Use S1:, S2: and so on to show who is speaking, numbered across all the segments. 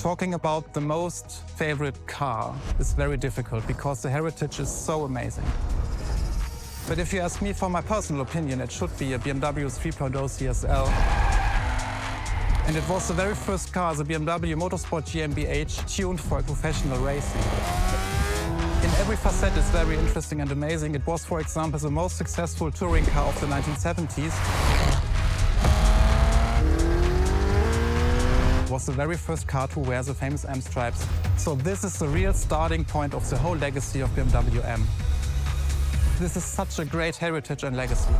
S1: Talking about the most favorite car is very difficult because the heritage is so amazing. But if you ask me for my personal opinion, it should be a BMW Z4 CSL. And it was the very first car, the BMW Motorsport GmbH, tuned for professional racing. In every facet it's very interesting and amazing. It was, for example, the most successful touring car of the 1970s. It was the very first car to wear the famous M stripes. So this is the real starting point of the whole legacy of BMW M. This is such a great heritage and legacy.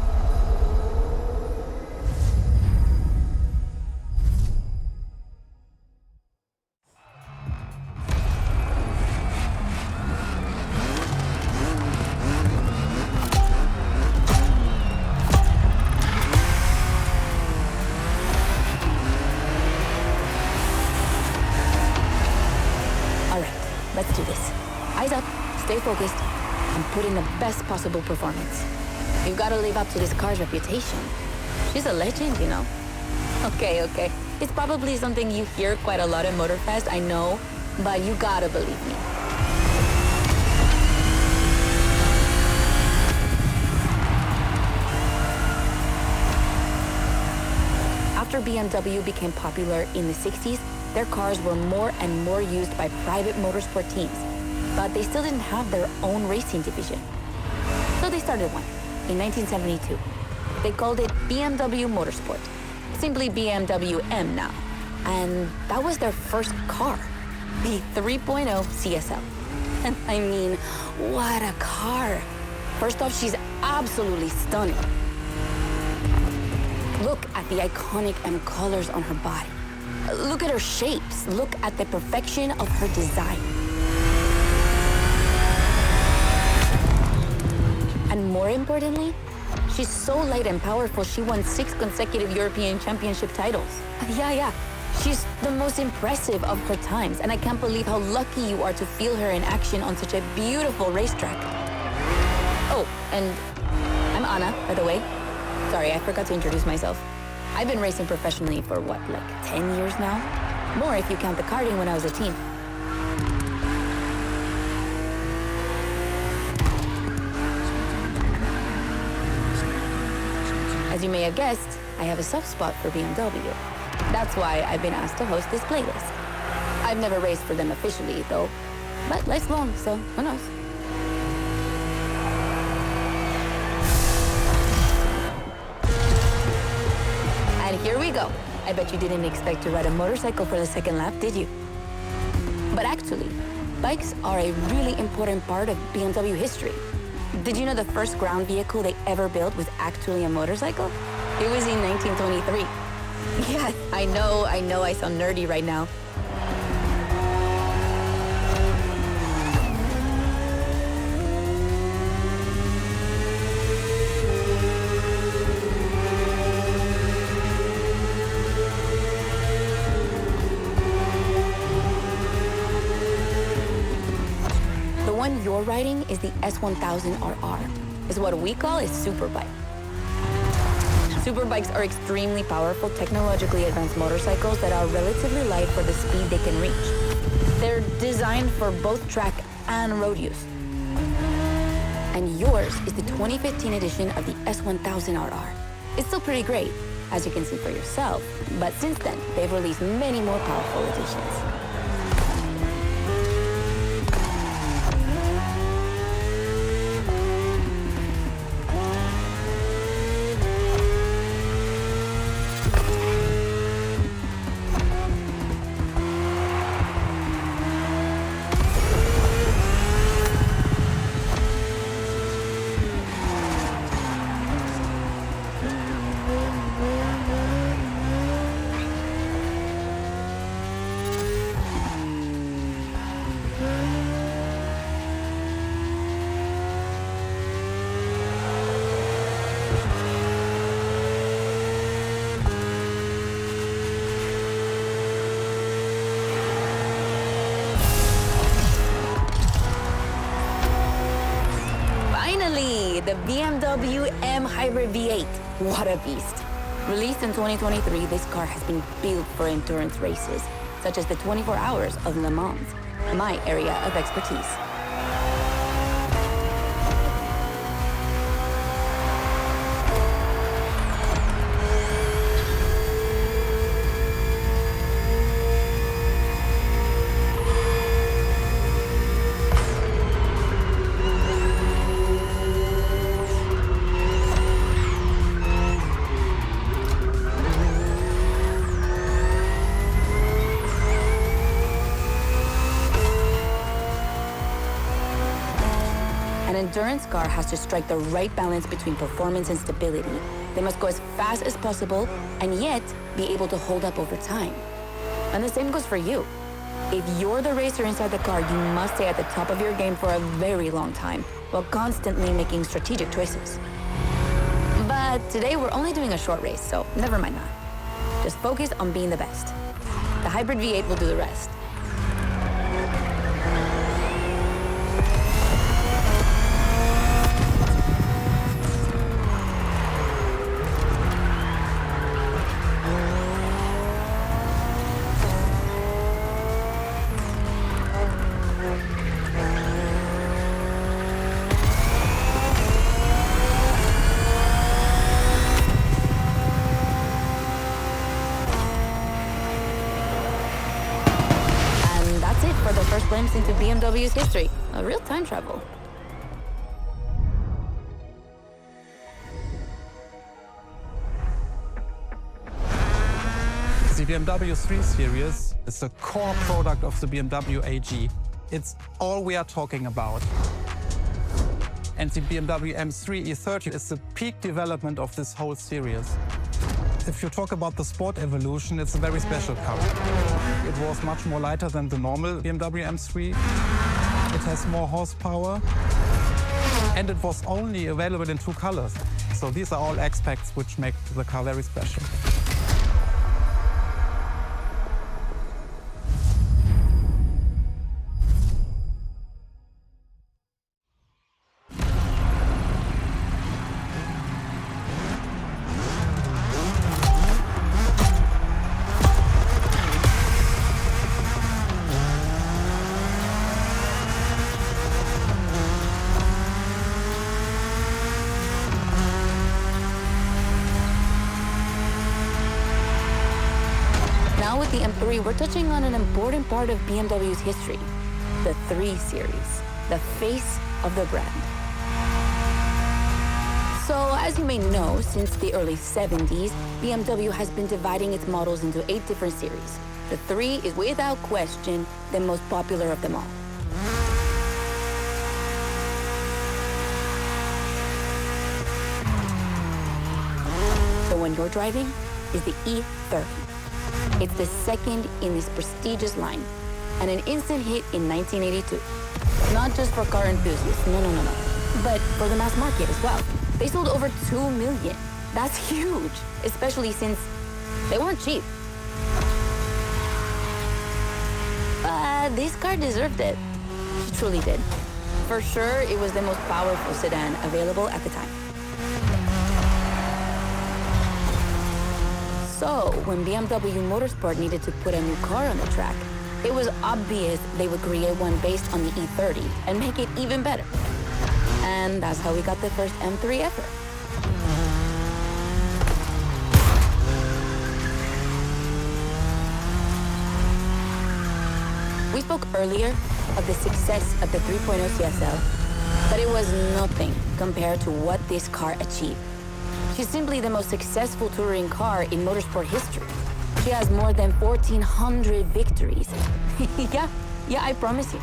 S2: Let's do this. Eyes up, stay focused, and put in the best possible performance. You've got to live up to this car's reputation. She's a legend, you know. Okay. It's probably something you hear quite a lot at Motorfest, I know, but you gotta believe me. After BMW became popular in the 60s, their cars were more and more used by private motorsport teams, but they still didn't have their own racing division. So they started one in 1972. They called it BMW Motorsport, simply BMW M now. And that was their first car, the 3.0 CSL. And I mean, what a car. First off, she's absolutely stunning. Look at the iconic M colors on her body. Look at her shapes. Look at the perfection of her design. And more importantly, she's so light and powerful, she won 6 consecutive European Championship titles. Yeah. She's the most impressive of her times, and I can't believe how lucky you are to feel her in action on such a beautiful racetrack. Oh, and I'm Anna, by the way. Sorry, I forgot to introduce myself. I've been racing professionally for what, like 10 years now? More if you count the karting when I was a teen. As you may have guessed, I have a soft spot for BMW. That's why I've been asked to host this playlist. I've never raced for them officially, though, but life's long, so who knows? And here we go. I bet you didn't expect to ride a motorcycle for the second lap, did you? But actually, bikes are a really important part of BMW history. Did you know the first ground vehicle they ever built was actually a motorcycle? It was in 1923. Yeah, I know I sound nerdy right now. The one you're riding is the S1000RR. It's what we call a superbike. Superbikes are extremely powerful, technologically advanced motorcycles that are relatively light for the speed they can reach. They're designed for both track and road use. And yours is the 2015 edition of the S1000RR. It's still pretty great, as you can see for yourself, but since then, they've released many more powerful editions. The BMW M Hybrid V8. What a beast. Released in 2023, this car has been built for endurance races. It's such as the 24 Hours of Le Mans, my area of expertise. An endurance car has to strike the right balance between performance and stability. They must go as fast as possible and yet be able to hold up over time. And the same goes for you. If you're the racer inside the car, you must stay at the top of your game for a very long time while constantly making strategic choices. But today we're only doing a short race, so never mind that. Just focus on being the best. The Hybrid V8 will do the rest. For the first glimpse into BMW's history, a real time travel.
S1: The BMW 3 Series is the core product of the BMW AG. It's all we are talking about. And the BMW M3 E30 is the peak development of this whole series. If you talk about the Sport Evolution, it's a very special car. It was much more lighter than the normal BMW M3. It has more horsepower. And it was only available in 2 colors. So these are all aspects which make the car very special.
S2: Now with the M3, we're touching on an important part of BMW's history, the 3 Series, the face of the brand. So as you may know, since the early 70s, BMW has been dividing its models into 8 different series. The 3 is without question the most popular of them all. The one you're driving is the E30. It's the second in this prestigious line, and an instant hit in 1982. Not just for car enthusiasts, no, but for the mass market as well. They sold over 2 million. That's huge, especially since they weren't cheap. But this car deserved it. It truly did. For sure, it was the most powerful sedan available at the time. So, when BMW Motorsport needed to put a new car on the track, it was obvious they would create one based on the E30 and make it even better. And that's how we got the first M3 ever. We spoke earlier of the success of the 3.0 CSL, but it was nothing compared to what this car achieved. She's simply the most successful touring car in motorsport history. She has more than 1,400 victories. Yeah, I promise you.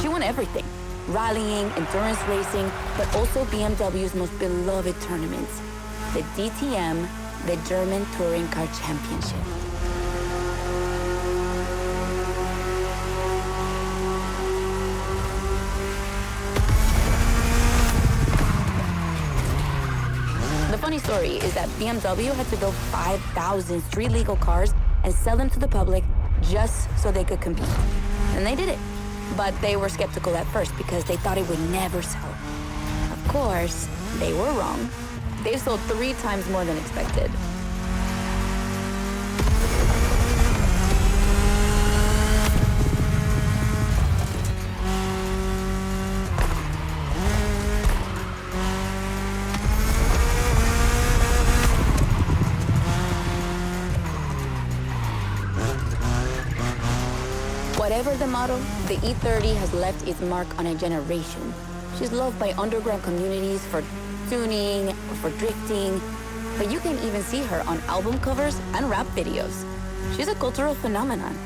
S2: She won everything. Rallying, endurance racing, but also BMW's most beloved tournaments. The DTM, the German Touring Car Championship. The funny story is that BMW had to build 5,000 street-legal cars and sell them to the public just so they could compete. And they did it. But they were skeptical at first because they thought it would never sell. Of course, they were wrong. They've sold 3 times more than expected. Whatever the model, the E30 has left its mark on a generation. She's loved by underground communities for tuning or for drifting, but you can even see her on album covers and rap videos. She's a cultural phenomenon.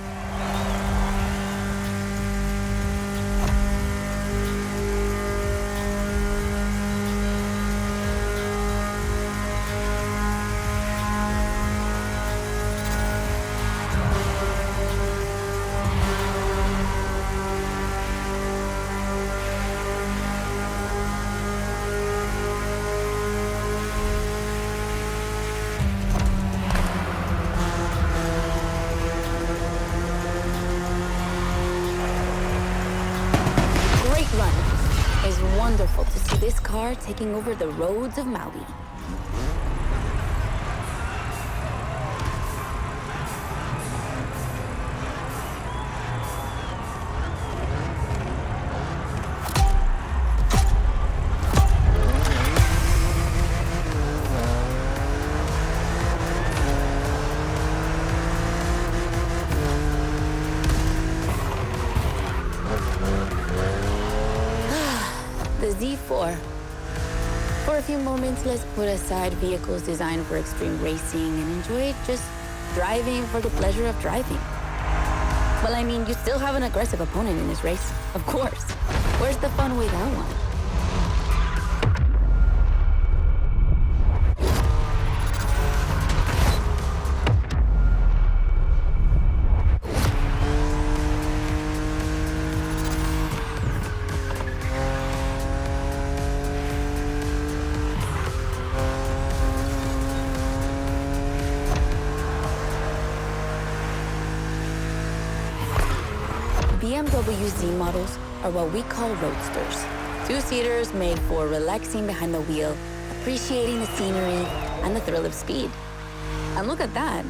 S2: Wonderful to see this car taking over the roads of Maui. The Z4. For a few moments, let's put aside vehicles designed for extreme racing and enjoy just driving for the pleasure of driving. Well, I mean, you still have an aggressive opponent in this race, of course. Where's the fun with that one? BMW Z models are what we call roadsters. Two-seaters made for relaxing behind the wheel, appreciating the scenery and the thrill of speed. And look at that.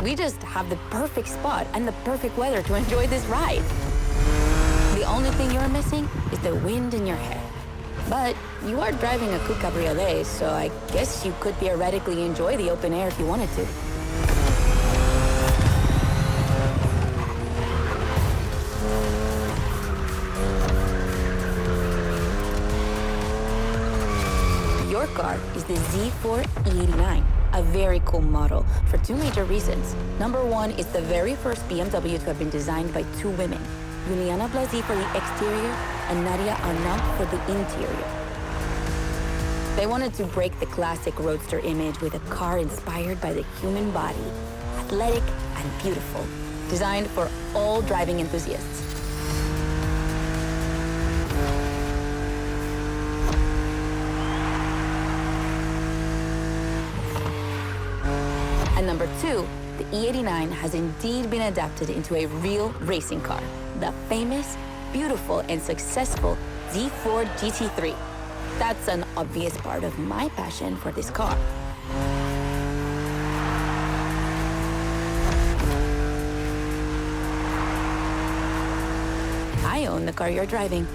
S2: We just have the perfect spot and the perfect weather to enjoy this ride. The only thing you're missing is the wind in your hair. But you are driving a coupe cabriolet, so I guess you could theoretically enjoy the open air if you wanted to. Your car is the Z4 E89, a very cool model for two major reasons. Number one, it's the very first BMW to have been designed by two women, Juliana Blasi for the exterior and Nadia Arnault for the interior. They wanted to break the classic roadster image with a car inspired by the human body, athletic and beautiful, designed for all driving enthusiasts. And number two, the E89 has indeed been adapted into a real racing car, the famous, beautiful, and successful Z4 GT3. That's an obvious part of my passion for this car. I own the car you're driving.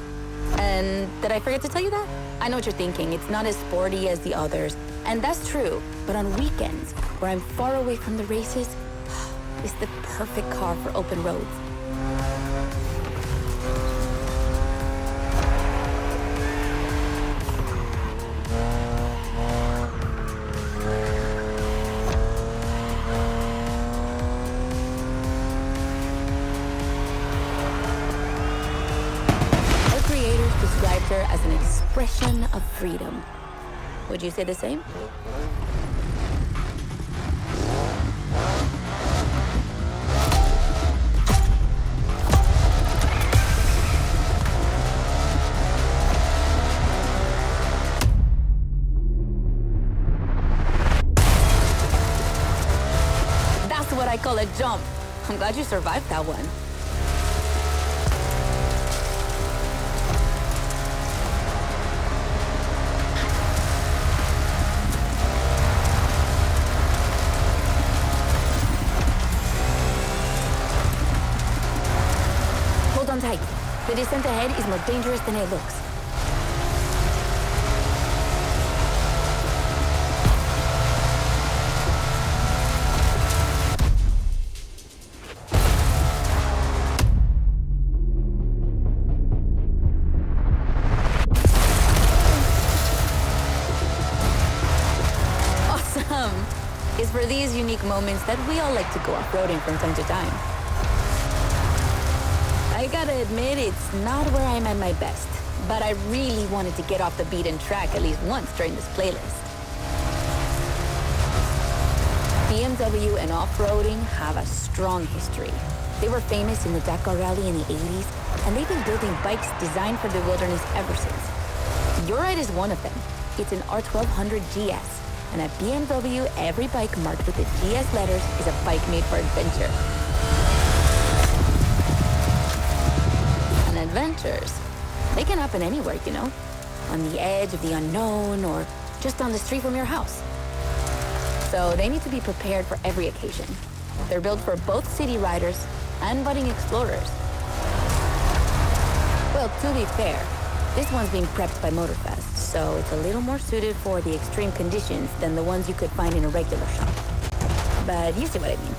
S2: And did I forget to tell you that? I know what you're thinking. It's not as sporty as the others. And that's true. But on weekends, where I'm far away from the races, it's the perfect car for open roads. Our creators described her as an expression of freedom. Would you say the same? That's what I call a jump. I'm glad you survived that one. Hold on tight. The descent ahead is more dangerous than it looks. It's for these unique moments that we all like to go off-roading from time to time. I gotta admit, it's not where I'm at my best, but I really wanted to get off the beaten track at least once during this playlist. BMW and off-roading have a strong history. They were famous in the Dakar Rally in the 80s, and they've been building bikes designed for the wilderness ever since. Your ride is one of them. It's an R1200GS, and at BMW, every bike marked with the GS letters is a bike made for adventure. And adventures, they can happen anywhere, you know? On the edge of the unknown, or just down the street from your house. So they need to be prepared for every occasion. They're built for both city riders and budding explorers. Well, to be fair, this one's being prepped by Motorfest, so it's a little more suited for the extreme conditions than the ones you could find in a regular shop. But you see what I mean.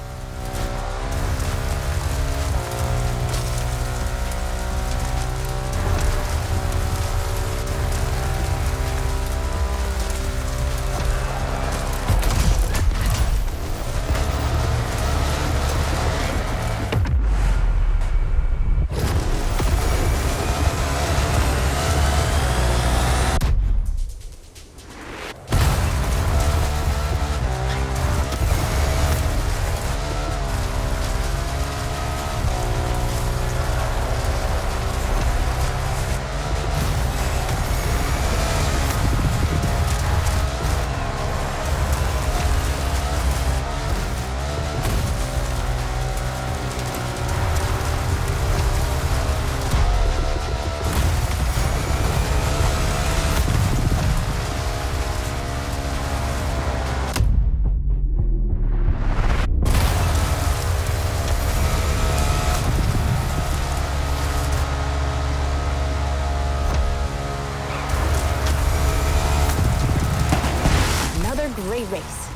S2: Great race.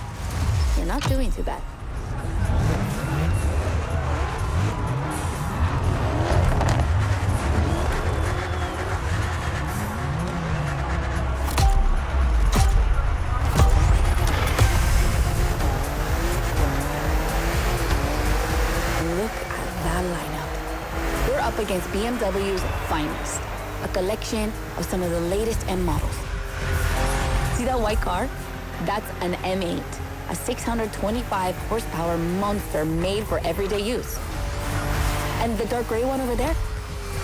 S2: You're not doing too bad. Look at that lineup. We're up against BMW's finest, a collection of some of the latest M models. See that white car? That's an M8, a 625 horsepower monster made for everyday use. And the dark gray one over there?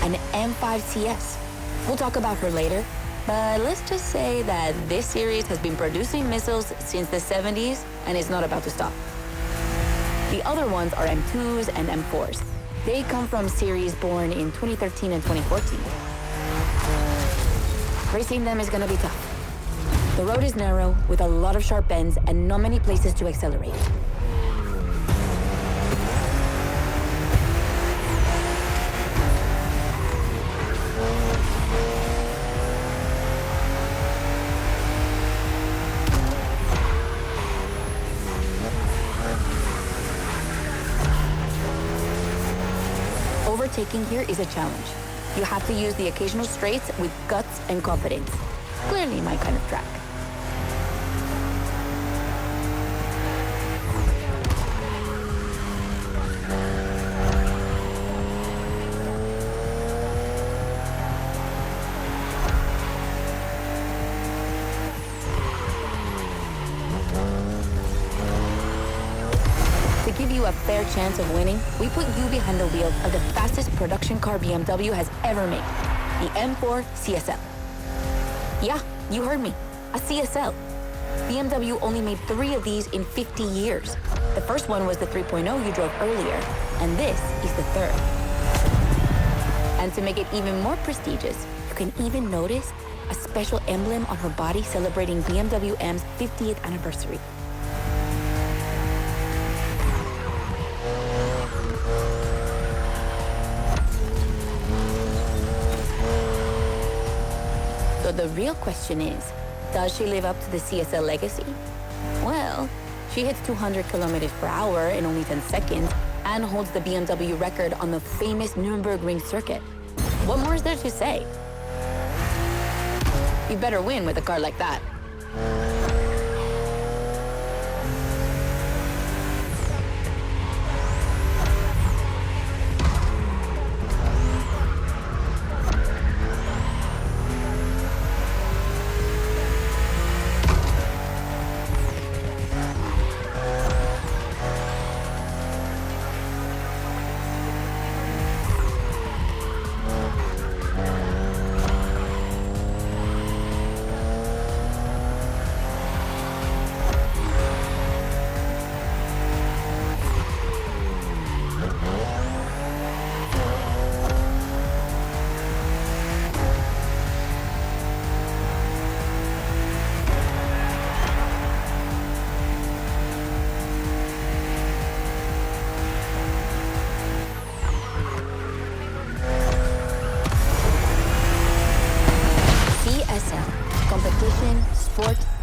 S2: An M5 CS. We'll talk about her later, but let's just say that this series has been producing missiles since the 70s and is not about to stop. The other ones are M2s and M4s. They come from series born in 2013 and 2014. Racing them is gonna be tough. The road is narrow, with a lot of sharp bends and not many places to accelerate. Overtaking here is a challenge. You have to use the occasional straights with guts and confidence. Clearly my kind of track. To give you a fair chance of winning, we put you behind the wheel of the fastest production car BMW has ever made, the M4 CSL. Yeah, you heard me, a CSL. BMW only made 3 of these in 50 years. The first one was the 3.0 you drove earlier, and this is the third. And to make it even more prestigious, you can even notice a special emblem on her body celebrating BMW M's 50th anniversary. So the real question is, does she live up to the CSL legacy? Well, she hits 200 kilometers per hour in only 10 seconds and holds the BMW record on the famous Nürburgring circuit. What more is there to say? You better win with a car like that.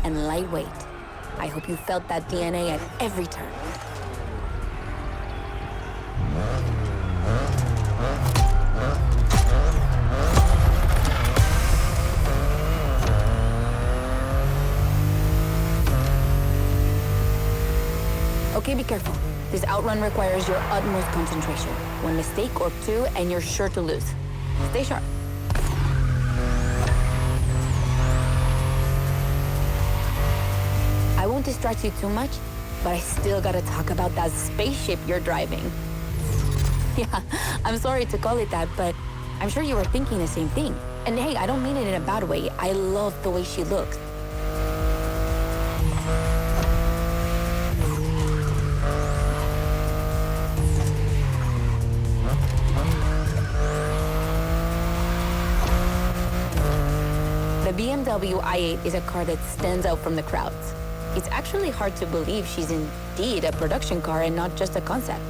S2: and lightweight. I hope you felt that DNA at every turn. Okay, be careful. This outrun requires your utmost concentration. One mistake or two, and you're sure to lose. Stay sharp. I won't distract you too much, but I still gotta talk about that spaceship you're driving. Yeah, I'm sorry to call it that, but I'm sure you were thinking the same thing. And hey, I don't mean it in a bad way. I love the way she looks. The BMW i8 is a car that stands out from the crowds. It's actually hard to believe she's indeed a production car and not just a concept.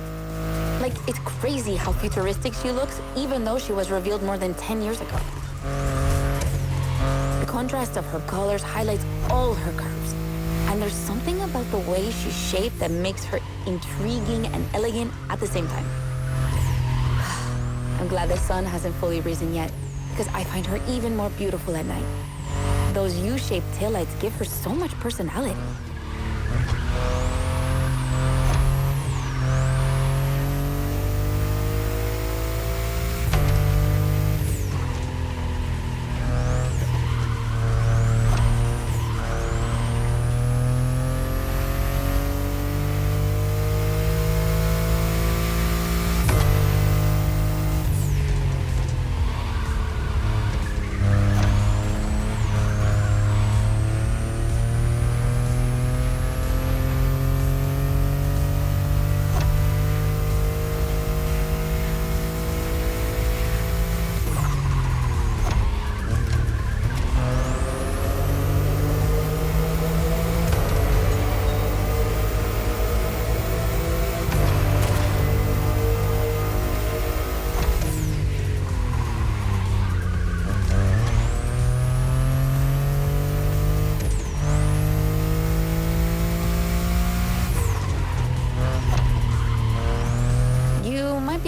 S2: Like, it's crazy how futuristic she looks, even though she was revealed more than 10 years ago. The contrast of her colors highlights all her curves. And there's something about the way she's shaped that makes her intriguing and elegant at the same time. I'm glad the sun hasn't fully risen yet, because I find her even more beautiful at night. Those U-shaped taillights give her so much personality.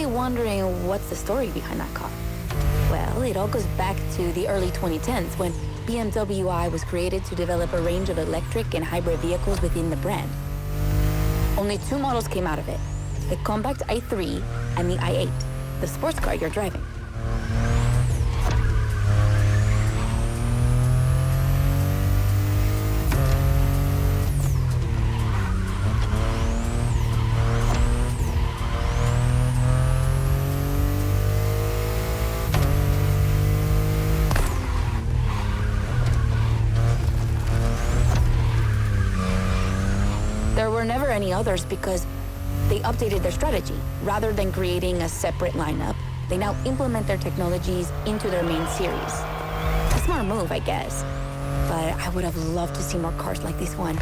S2: Wondering what's the story behind that car? Well, it all goes back to the early 2010s when BMW I was created to develop a range of electric and hybrid vehicles within the brand. Only two models came out of it, the compact i3 and the i8, the sports car you're driving. There were never any others because they updated their strategy. Rather than creating a separate lineup, they now implement their technologies into their main series. A smart move, I guess. But I would have loved to see more cars like this one.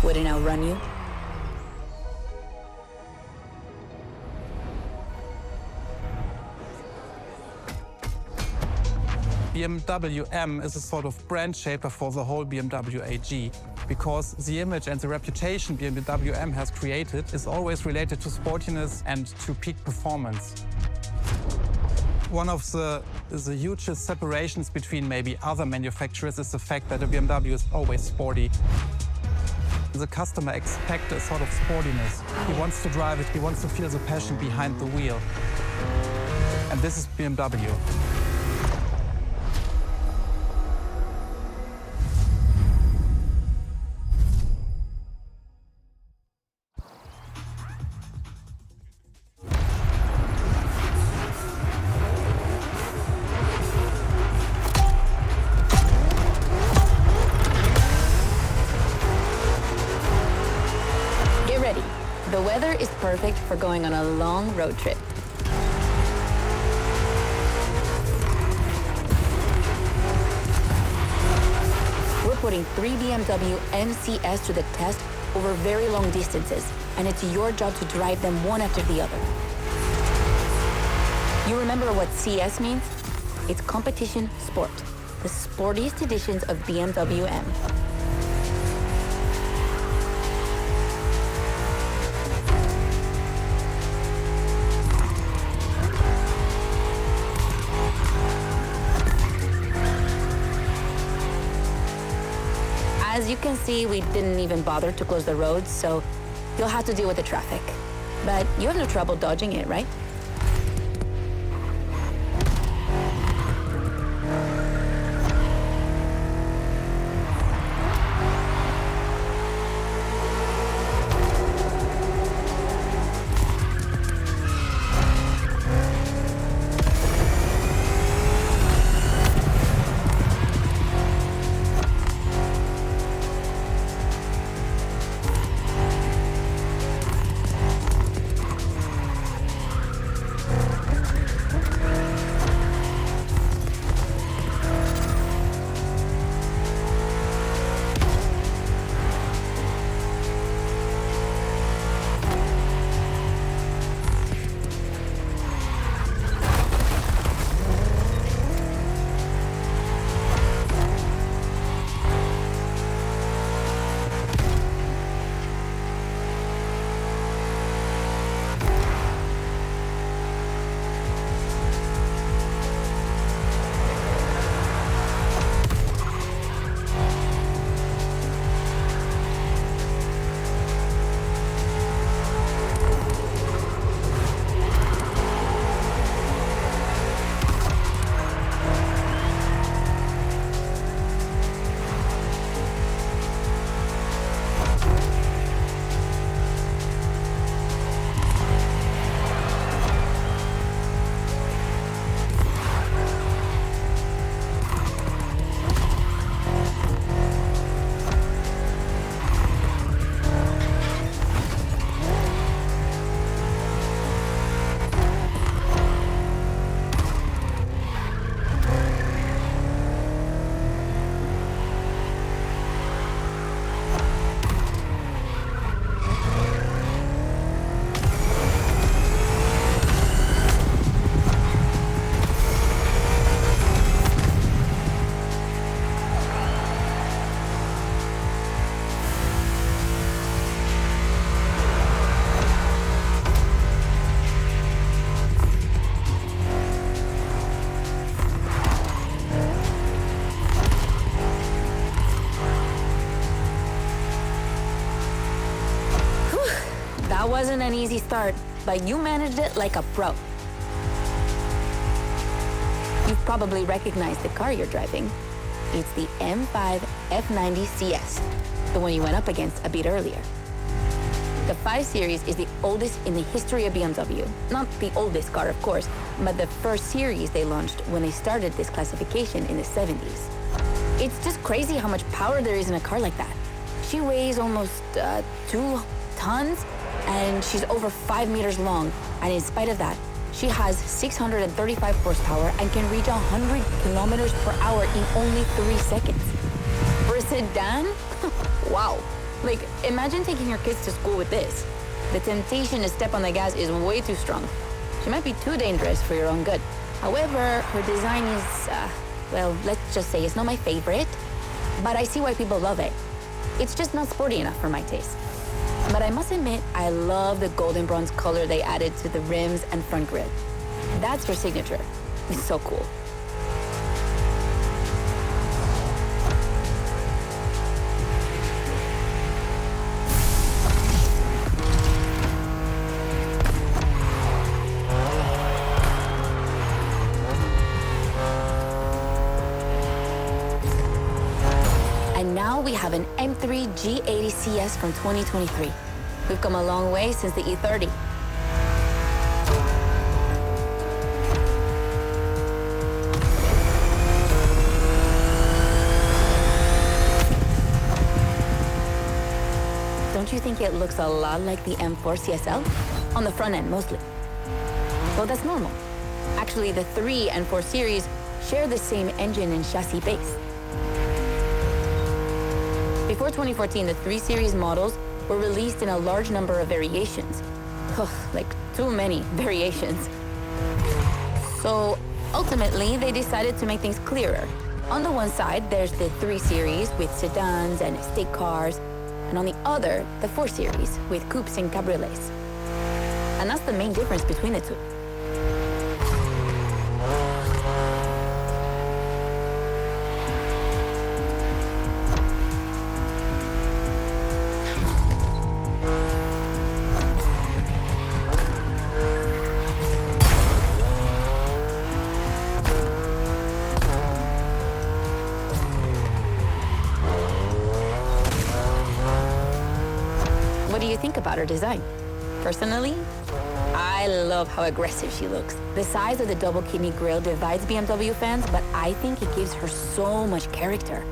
S2: Wouldn't outrun you.
S1: BMW M is a sort of brand shaper for the whole BMW AG, because the image and the reputation BMW M has created is always related to sportiness and to peak performance. One of the hugest separations between maybe other manufacturers is the fact that a BMW is always sporty. The customer expects a sort of sportiness. He wants to drive it, he wants to feel the passion behind the wheel. And this is BMW.
S2: weather is perfect for going on a long road trip. We're putting 3 BMW M CS to the test over very long distances, and it's your job to drive them one after the other. You remember what CS means? It's competition sport, the sportiest editions of BMW M. As you can see, we didn't even bother to close the roads, so you'll have to deal with the traffic. But you have no trouble dodging it, right? That wasn't an easy start, but you managed it like a pro. You've probably recognized the car you're driving. It's the M5 F90 CS, the one you went up against a bit earlier. The 5 Series is the oldest in the history of BMW. Not the oldest car, of course, but the first series they launched when they started this classification in the 70s. It's just crazy how much power there is in a car like that. She weighs almost 2 tons, and she's over 5 meters long. And in spite of that, she has 635 horsepower and can reach 100 kilometers per hour in only 3 seconds. For a sedan, wow. Like, imagine taking your kids to school with this. The temptation to step on the gas is way too strong. She might be too dangerous for your own good. However, her design is, well, let's just say it's not my favorite, but I see why people love it. It's just not sporty enough for my taste. But I must admit, I love the golden bronze color they added to the rims and front grille. That's her signature. It's so cool. And now we have an M3 G80 CS from 2023. We've come a long way since the E30. Don't Don't you think it looks a lot like the M4 CSL? On the front end, mostly. Well, that's normal. Actually, the 3 and 4 series share the same engine and chassis base. Before 2014, the 3 series models were released in a large number of variations. Like too many variations. So ultimately, they decided to make things clearer. On the one side, there's the 3 series with sedans and estate cars, and on the other, the 4 series with coupes and cabriolets. And that's the main difference between the two. What do you think about her design? Personally, I love how aggressive she looks. The size of the double kidney grille divides BMW fans, but I think it gives her so much character.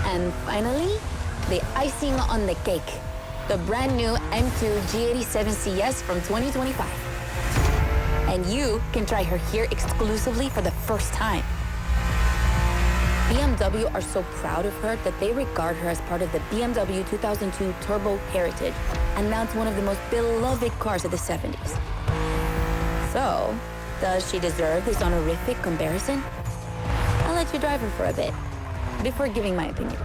S2: And finally, the icing on the cake, the brand new M2 G87 CS from 2025. And you can try her here exclusively for the first time. BMW are so proud of her that they regard her as part of the BMW 2002 Turbo Heritage, and now it's one of the most beloved cars of the 70s. So, does she deserve this honorific comparison? I'll let you drive her for a bit, before giving my opinion.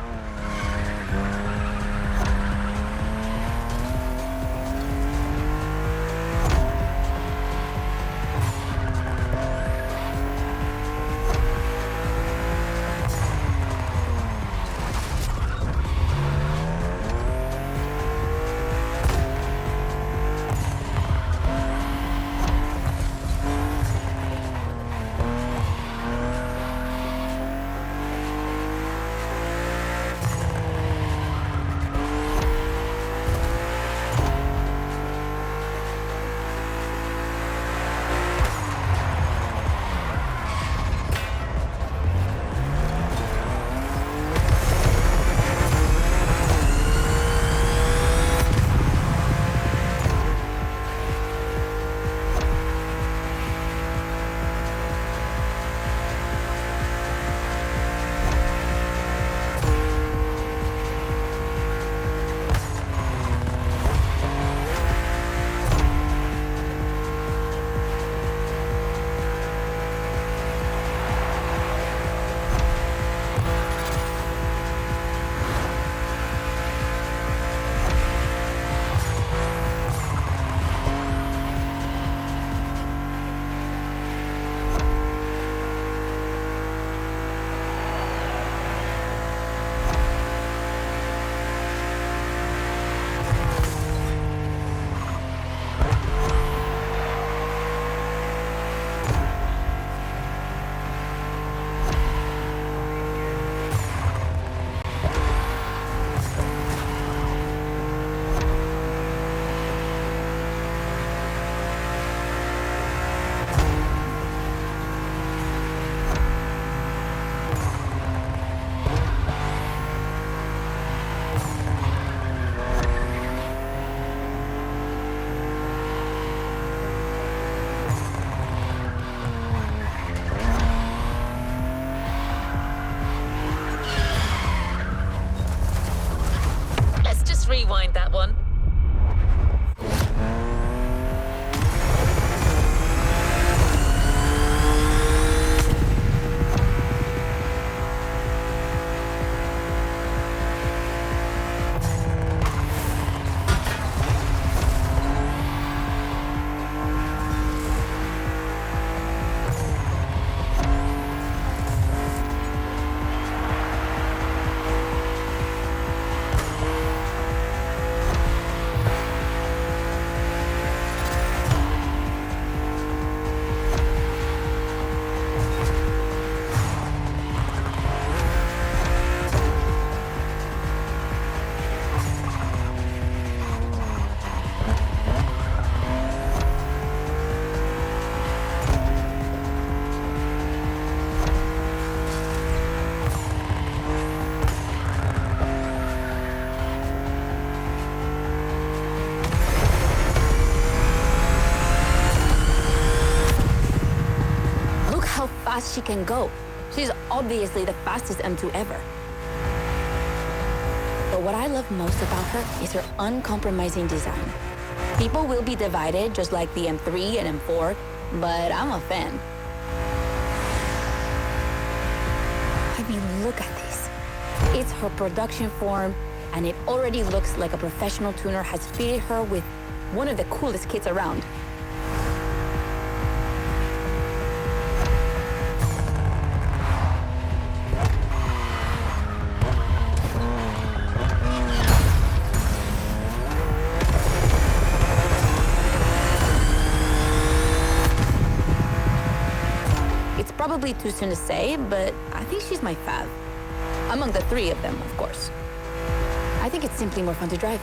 S3: Let's rewind that one.
S2: Fast she can go. She's obviously the fastest M2 ever. But what I love most about her is her uncompromising design. People will be divided just like the M3 and M4, but I'm a fan. I mean, look at this. It's her production form, and it already looks like a professional tuner has fitted her with one of the coolest kits around. Probably too soon to say, but I think she's my fave. Among the three of them, of course. I think it's simply more fun to drive.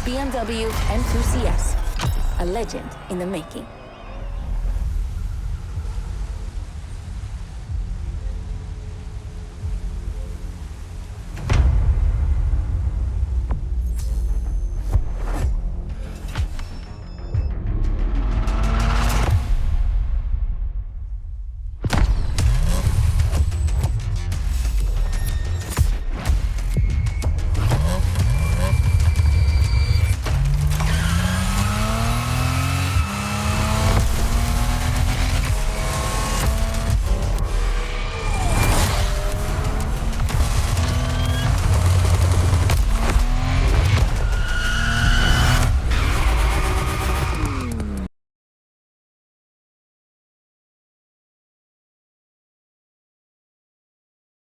S2: BMW M2 CS, a legend in the making.